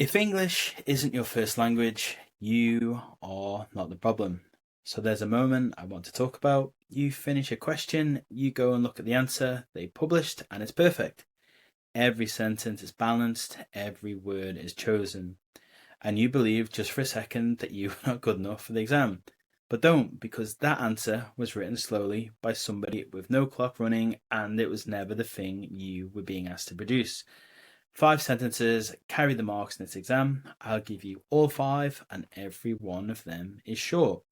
If English isn't your first language, you are not the problem. So there's a moment I want to talk about. You finish a question, you go and look at the answer they published, and it's perfect. Every sentence is balanced, every word is chosen. And you believe just for a second that you are not good enough for the exam. But don't, because that answer was written slowly by somebody with no clock running, and it was never the thing you were being asked to produce. 5 sentences carry the marks in this exam. I'll give you all 5, and every one of them is short.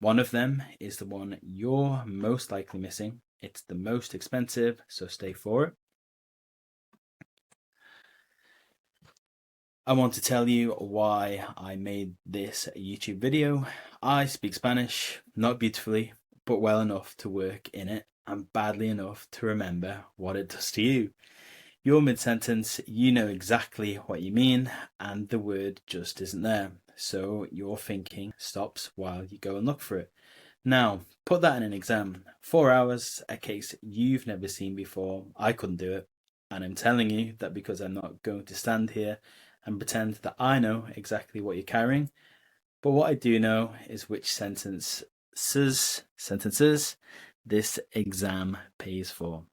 One of them is the one you're most likely missing. It's the most expensive, so stay for it. I want to tell you why I made this YouTube video. I speak Spanish, not beautifully, but well enough to work in it, and badly enough to remember what it does to you. You're mid-sentence, you know exactly what you mean, and the word just isn't there. So your thinking stops while you go and look for it. Now, put that in an exam. 4 hours, a case you've never seen before. I couldn't do it. And I'm telling you that because I'm not going to stand here and pretend that I know exactly what you're carrying. But what I do know is which sentences this exam pays for.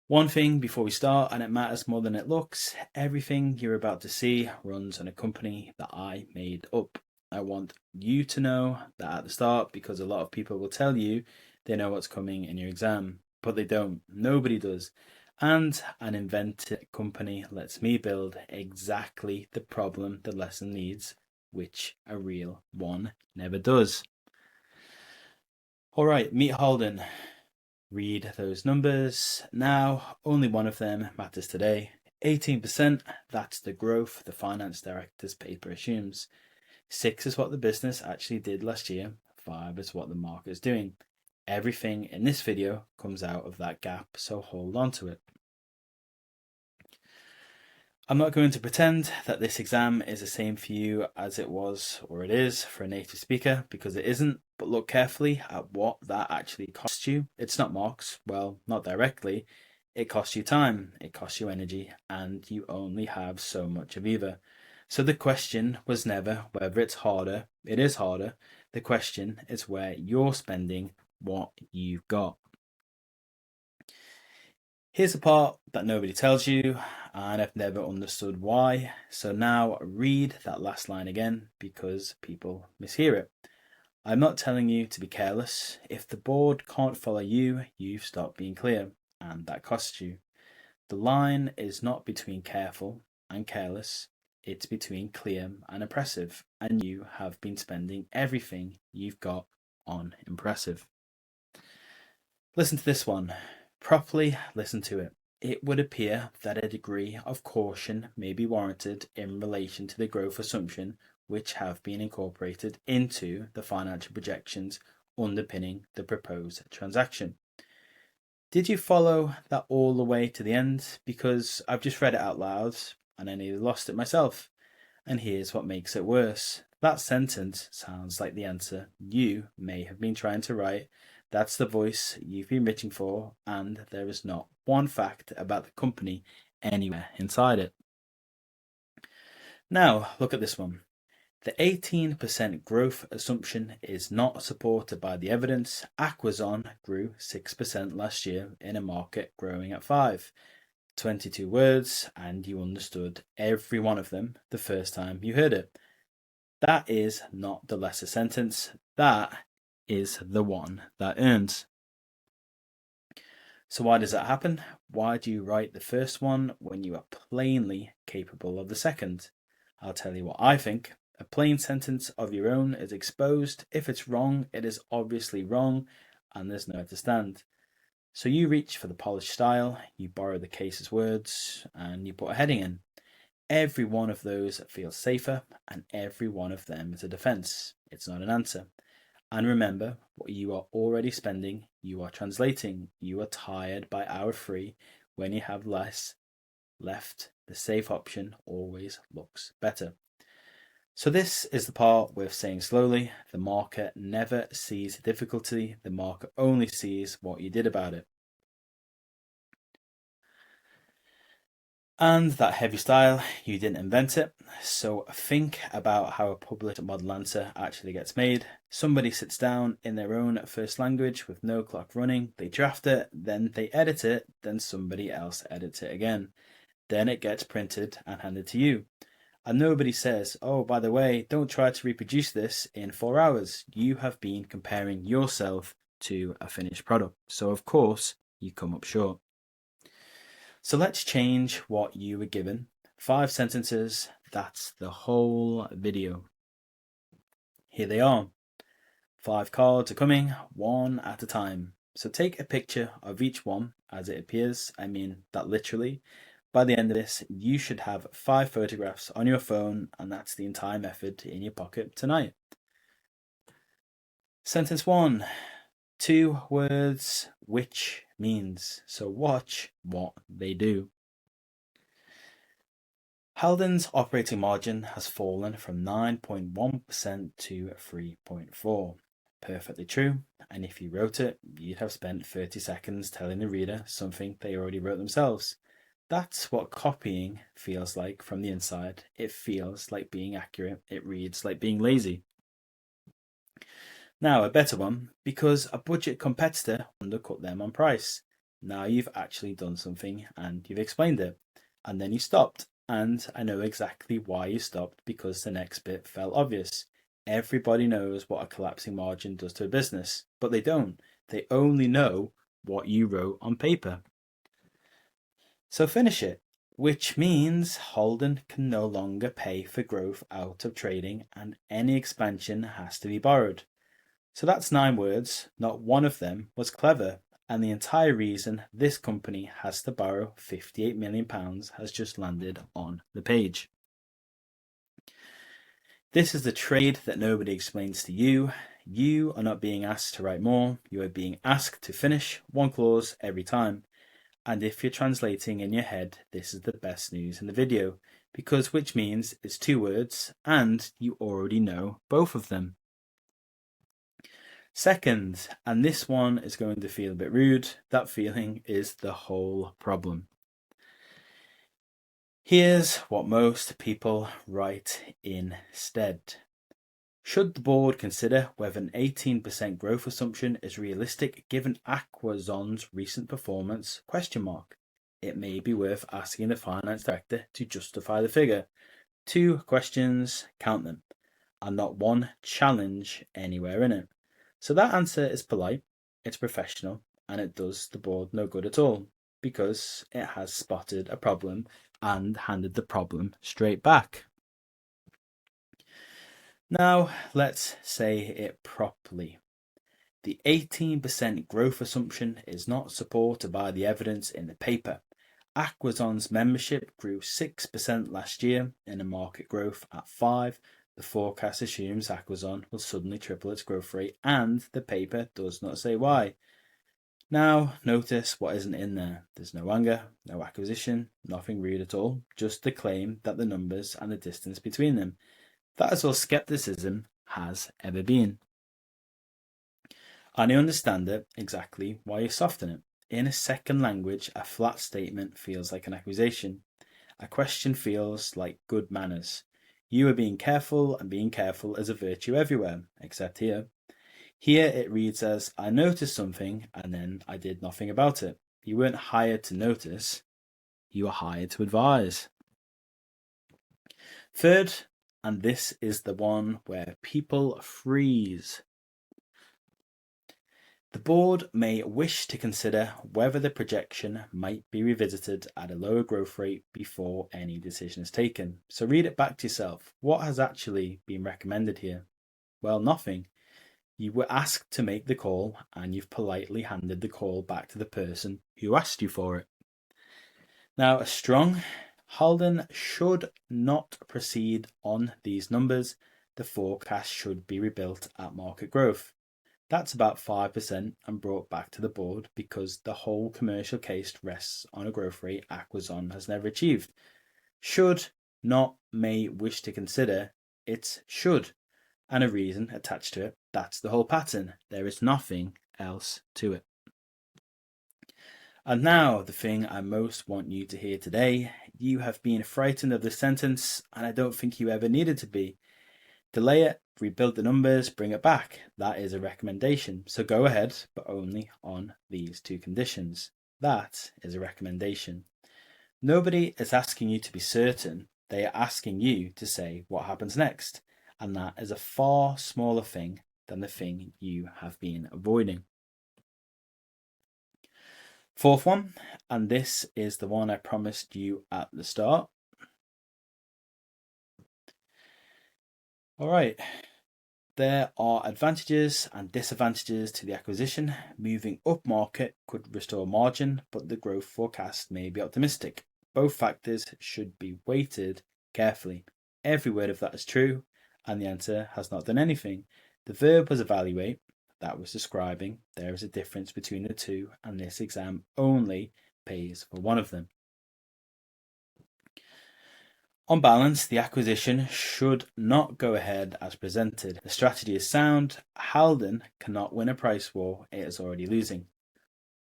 One thing before we start, and it matters more than it looks, everything you're about to see runs on a company that I made up. I want you to know that at the start, because a lot of people will tell you they know what's coming in your exam, but they don't. Nobody does. And an invented company lets me build exactly the problem the lesson needs, which a real one never does. All right, meet Holden. Read those numbers. Now, only one of them matters today. 18%, that's the growth the finance director's paper assumes. 6 is what the business actually did last year. 5 is what the market is doing. Everything in this video comes out of that gap, so hold on to it. I'm not going to pretend that this exam is the same for you as it was or it is for a native speaker, because it isn't, but look carefully at what that actually costs you. It's not marks, well, not directly. It costs you time, it costs you energy, and you only have so much of either. So the question was never whether it's harder. It is harder. The question is where you're spending what you've got. Here's the part that nobody tells you, and I've never understood why. So now read that last line again, because people mishear it. I'm not telling you to be careless. If the board can't follow you, you've stopped being clear, and that costs you. The line is not between careful and careless, it's between clear and impressive, and you have been spending everything you've got on impressive. Listen to this one. Properly listen to it. It would appear that a degree of caution may be warranted in relation to the growth assumption which have been incorporated into the financial projections underpinning the proposed transaction. Did you follow that all the way to the end? Because I've just read it out loud and I nearly lost it myself. And here's what makes it worse. That sentence sounds like the answer you may have been trying to write. That's the voice you've been reaching for, and there is not one fact about the company anywhere inside it. Now, look at this one. The 18% growth assumption is not supported by the evidence. Aquazon grew 6% last year in a market growing at 5%. 22 words, and you understood every one of them the first time you heard it. That is not the lesser sentence. That is the one that earns. So why does that happen? Why do you write the first one when you are plainly capable of the second? I'll tell you what I think. A plain sentence of your own is exposed. If it's wrong, it is obviously wrong, and there's nowhere to stand. So you reach for the polished style, you borrow the case's words, and you put a heading in. Every one of those feels safer, and every one of them is a defense. It's not an answer. And remember, what you are already spending, you are translating. You are tired by hour 3 when you have less left. The safe option always looks better. So this is the part we're saying slowly. The marker never sees difficulty. The marker only sees what you did about it. And that heavy style, you didn't invent it. So think about how a published model answer actually gets made. Somebody sits down in their own first language with no clock running, they draft it, then they edit it, then somebody else edits it again. Then it gets printed and handed to you. And nobody says, oh, by the way, don't try to reproduce this in 4 hours. You have been comparing yourself to a finished product. So of course, you come up short. So let's change what you were given. 5 sentences, that's the whole video. Here they are. 5 cards are coming, one at a time. So take a picture of each one as it appears. I mean that literally. By the end of this, you should have 5 photographs on your phone, and that's the entire method in your pocket tonight. Sentence 1. 2 words, which means. So watch what they do. Haldon's operating margin has fallen from 9.1% to 3.4%. Perfectly true, and if you wrote it, you'd have spent 30 seconds telling the reader something they already wrote themselves. That's what copying feels like from the inside. It feels like being accurate. It reads like being lazy. Now a better one, because a budget competitor undercut them on price. Now you've actually done something and you've explained it, and then you stopped. And I know exactly why you stopped, because the next bit felt obvious. Everybody knows what a collapsing margin does to a business, but they don't. They only know what you wrote on paper. So finish it, which means Holden can no longer pay for growth out of trading, and any expansion has to be borrowed. So that's 9 words. Not one of them was clever, and the entire reason this company has to borrow £58 million has just landed on the page. This is the trade that nobody explains to you. You are not being asked to write more. You are being asked to finish 1 clause every time. And if you're translating in your head, this is the best news in the video, because which means it's 2 words and you already know both of them. Second, and this one is going to feel a bit rude, that feeling is the whole problem. Here's what most people write instead. Should the board consider whether an 18% growth assumption is realistic given Aquazon's recent performance? It may be worth asking the finance director to justify the figure. 2 questions, count them, and not 1 challenge anywhere in it. So that answer is polite, it's professional, and it does the board no good at all, because it has spotted a problem and handed the problem straight back. Now, let's say it properly. The 18% growth assumption is not supported by the evidence in the paper. Aquazon's membership grew 6% last year in a market growth at 5%. The forecast assumes Aquazon will suddenly triple its growth rate, and the paper does not say why. Now, notice what isn't in there. There's no anger, no acquisition, nothing rude at all, just the claim that the numbers and the distance between them. That is all skepticism has ever been. And I understand it exactly why you soften it. In a second language, a flat statement feels like an accusation. A question feels like good manners. You are being careful, and being careful is a virtue everywhere, except here. Here it reads as, I noticed something, and then I did nothing about it. You weren't hired to notice, you were hired to advise. Third, and this is the one where people freeze. The board may wish to consider whether the projection might be revisited at a lower growth rate before any decision is taken. So read it back to yourself. What has actually been recommended here? Well, nothing. You were asked to make the call, and you've politely handed the call back to the person who asked you for it. Now, strong, Haldon should not proceed on these numbers. The forecast should be rebuilt at market growth. That's about 5% and brought back to the board, because the whole commercial case rests on a growth rate Aquazon has never achieved. Should, not may wish to consider, it's should, and a reason attached to it. That's the whole pattern. There is nothing else to it. And now the thing I most want you to hear today, You have been frightened of this sentence, and I don't think you ever needed to be. Delay it, rebuild the numbers, bring it back. That is a recommendation. So go ahead, but only on these two conditions. That is a recommendation. Nobody is asking you to be certain. They are asking you to say what happens next. And that is a far smaller thing than the thing you have been avoiding. Fourth one, and this is the one I promised you at the start. All right. There are advantages and disadvantages to the acquisition. Moving up market could restore margin, but the growth forecast may be optimistic. Both factors should be weighted carefully. Every word of that is true, and the answer has not done anything. The verb was evaluate, that was describing. There is a difference between the two, and this exam only pays for one of them. On balance, the acquisition should not go ahead as presented. The strategy is sound. Halden cannot win a price war, it is already losing.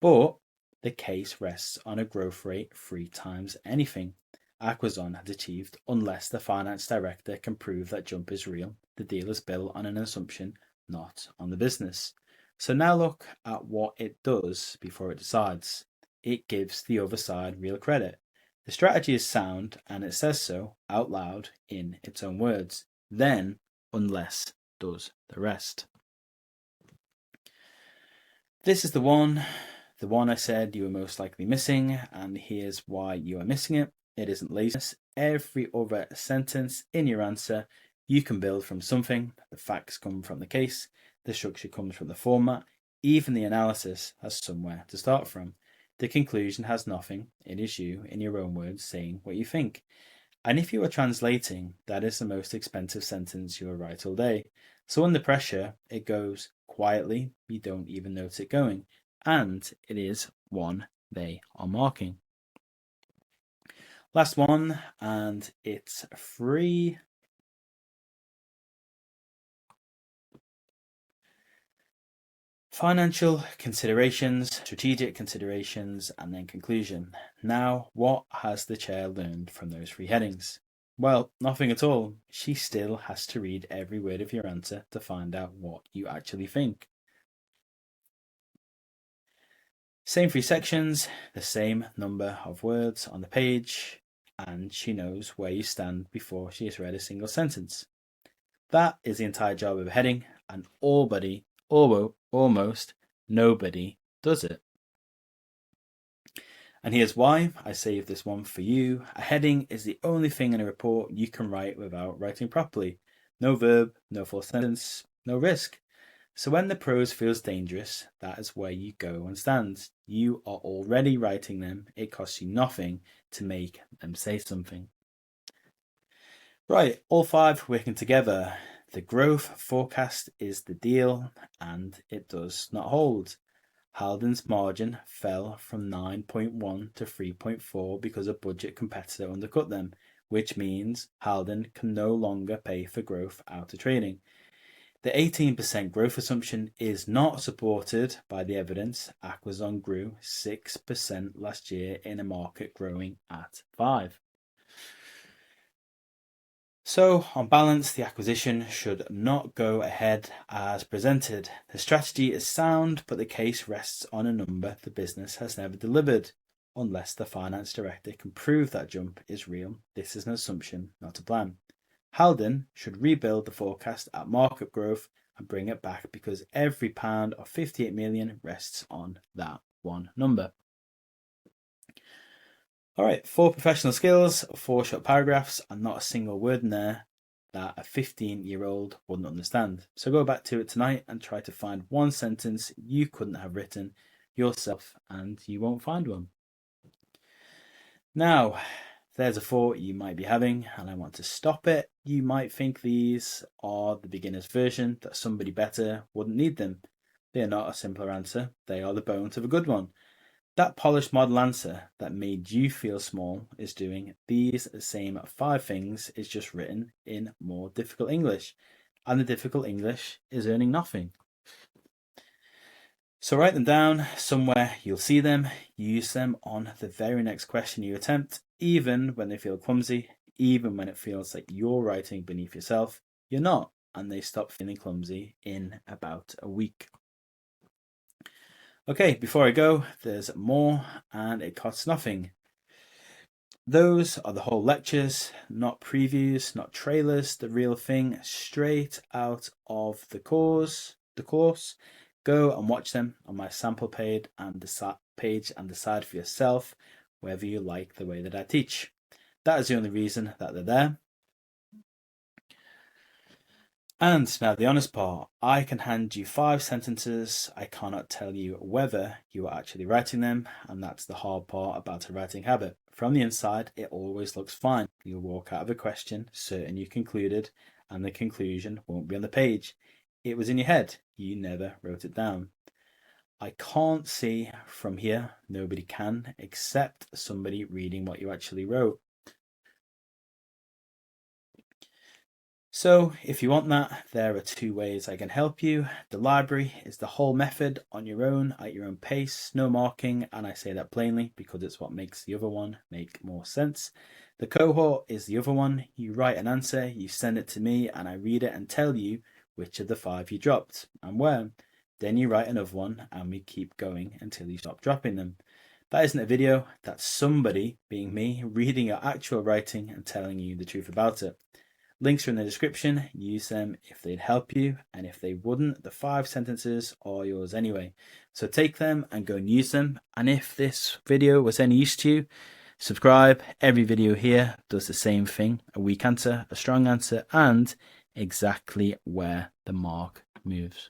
But the case rests on a growth rate 3 times anything Acquisition has achieved unless the finance director can prove that jump is real. The deal is built on an assumption, not on the business. So now look at what it does before it decides. It gives the other side real credit. The strategy is sound, and it says so out loud in its own words. Then, unless does the rest. This is the one I said you were most likely missing, and here's why you are missing it. It isn't laziness. Every other sentence in your answer you can build from something. The facts come from the case, the structure comes from the format, even the analysis has somewhere to start from. The conclusion has nothing. It is you, in your own words, saying what you think. And if you are translating, that is the most expensive sentence you will write all day. So under pressure, it goes quietly. You don't even notice it going. And it is one they are marking. Last one, and it's free. Financial considerations, strategic considerations, and then conclusion. Now, what has the chair learned from those 3 headings? Well, nothing at all. She still has to read every word of your answer to find out what you actually think. Same 3 sections, the same number of words on the page, and she knows where you stand before she has read a single sentence. That is the entire job of a heading, and almost nobody does it. And here's why I saved this one for you. A heading is the only thing in a report you can write without writing properly. No verb, no full sentence, no risk. So when the prose feels dangerous, that is where you go and stand. You are already writing them. It costs you nothing to make them say something. Right, all 5 working together. The growth forecast is the deal, and it does not hold. Halden's margin fell from 9.1 to 3.4 because a budget competitor undercut them, which means Halden can no longer pay for growth out of trading. The 18% growth assumption is not supported by the evidence. Acquisition grew 6% last year in a market growing at 5%. So, on balance, the acquisition should not go ahead as presented. The strategy is sound, but the case rests on a number the business has never delivered. Unless the finance director can prove that jump is real, this is an assumption, not a plan. Halden should rebuild the forecast at market growth and bring it back because every pound of 58 million rests on that one number. All right, 4 professional skills, 4 short paragraphs, and not a single word in there that a 15-year-old wouldn't understand. So go back to it tonight and try to find one sentence you couldn't have written yourself, and you won't find one. Now, there's a thought you might be having, and I want to stop it. You might think these are the beginner's version, that somebody better wouldn't need them. They are not a simpler answer. They are the bones of a good one. That polished model answer that made you feel small is doing these same 5 things, is just written in more difficult English. And the difficult English is earning nothing. So write them down somewhere, you'll see them, use them on the very next question you attempt. even when they feel clumsy, even when it feels like you're writing beneath yourself, you're not, and they stop feeling clumsy in about a week. Okay, before I go, there's more, and it costs nothing. Those are the whole lectures, not previews, not trailers, the real thing, straight out of the course. Go and watch them on my sample page and decide for yourself whether you like the way that I teach. That is the only reason that they're there. And now the honest part, I can hand you 5 sentences. I cannot tell you whether you are actually writing them, and that's the hard part about a writing habit. From the inside, it always looks fine. You'll walk out of a question certain you concluded, and the conclusion won't be on the page. It was in your head. You never wrote it down. I can't see from here, nobody can, except somebody reading what you actually wrote. So if you want that, there are 2 ways I can help you. The library is the whole method on your own, at your own pace, no marking, and I say that plainly because it's what makes the other one make more sense. The cohort is the other one. You write an answer, you send it to me, and I read it and tell you which of the 5 you dropped and where. Then you write another one, and we keep going until you stop dropping them. That isn't a video, that's somebody, being me, reading your actual writing and telling you the truth about it. Links are in the description. Use them if they'd help you, and if they wouldn't, the 5 sentences are yours anyway. So take them and go and use them. And if this video was any use to you, subscribe. Every video here does the same thing: a weak answer, a strong answer, and exactly where the mark moves.